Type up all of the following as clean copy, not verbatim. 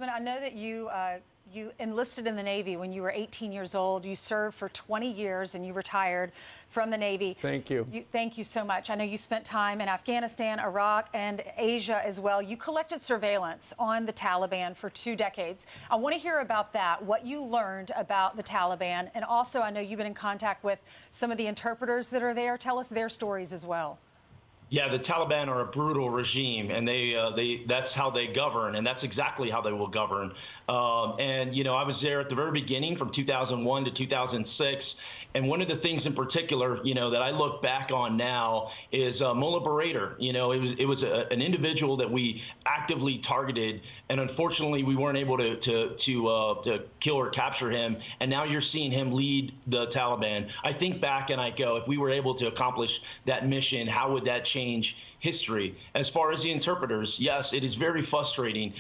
I know that you enlisted in the Navy when you were 18 years old. You served for 20 years and you retired from the Navy. Thank you. Thank you so much. I know you spent time in Afghanistan, Iraq, and Asia as well. You collected surveillance on the Taliban for 2 decades. I want to hear about that, what you learned about the Taliban. And also, I know you've been in contact with some of the interpreters that are there. Tell us their stories as well. Yeah, the Taliban are a brutal regime, and that's how they govern, and that's exactly how they will govern. And, you know, I was there at the very beginning from 2001 to 2006, and one of the things in particular, you know, that I look back on now is Mullah Barater. You know, it was an individual that we actively targeted, and unfortunately we weren't able to kill or capture him, and now you're seeing him lead the Taliban. I think back and I go, if we were able to accomplish that mission, how would that change history? As far as the interpreters, yes, it is very frustrating.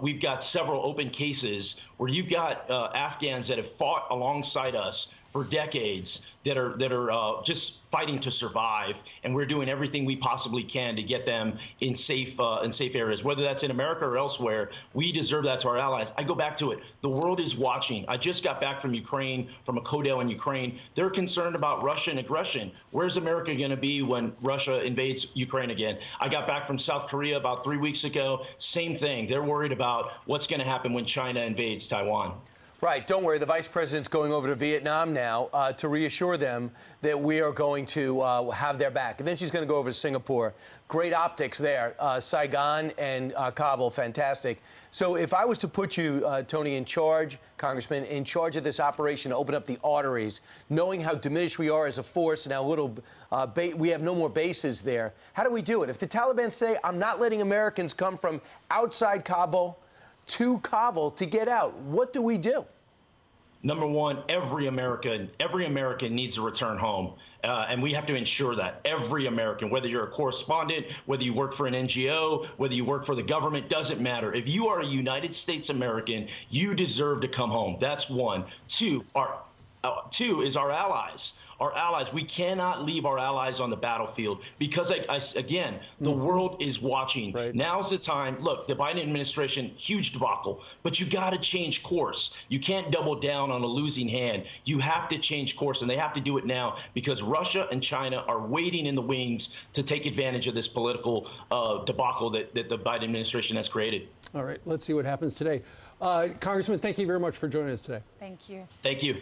We've got several open cases where you've got Afghans that have fought alongside us for decades that are just fighting to survive, and we're doing everything we possibly can to get them in safe areas, whether that's in America or elsewhere. We deserve that to our allies. I go back to it. The world is watching. I just got back from Ukraine, from a CODEL in Ukraine. They're concerned about Russian aggression. Where's America going to be when Russia invades Ukraine again? I got back from South Korea about 3 weeks ago. Same thing. They're worried about what's going to happen when China invades Taiwan. Right. Don't worry. The vice president's going over to Vietnam now to reassure them that we are going to have their back. And then she's going to go over to Singapore. Great optics there. Saigon and Kabul, fantastic. So if I was to put you, Tony, in charge, Congressman, in charge of this operation to open up the arteries, knowing how diminished we are as a force and how little we have no more bases there, how do we do it? If the Taliban say, I'm not letting Americans come from outside Kabul to Kabul to get out, what do we do? Number one, every American needs to return home. And we have to ensure that every American, whether you're a correspondent, whether you work for an NGO, whether you work for the government, doesn't matter. If you are a United States American, you deserve to come home. That's one. Two is our allies. Our allies, we cannot leave our allies on the battlefield because, again, the world is watching. Right. Now's the time. Look, the Biden administration, huge debacle, but you got to change course. You can't double down on a losing hand. You have to change course, and they have to do it now because Russia and China are waiting in the wings to take advantage of this political debacle that the Biden administration has created. All right, let's see what happens today. Congressman, thank you very much for joining us today. Thank you. Thank you.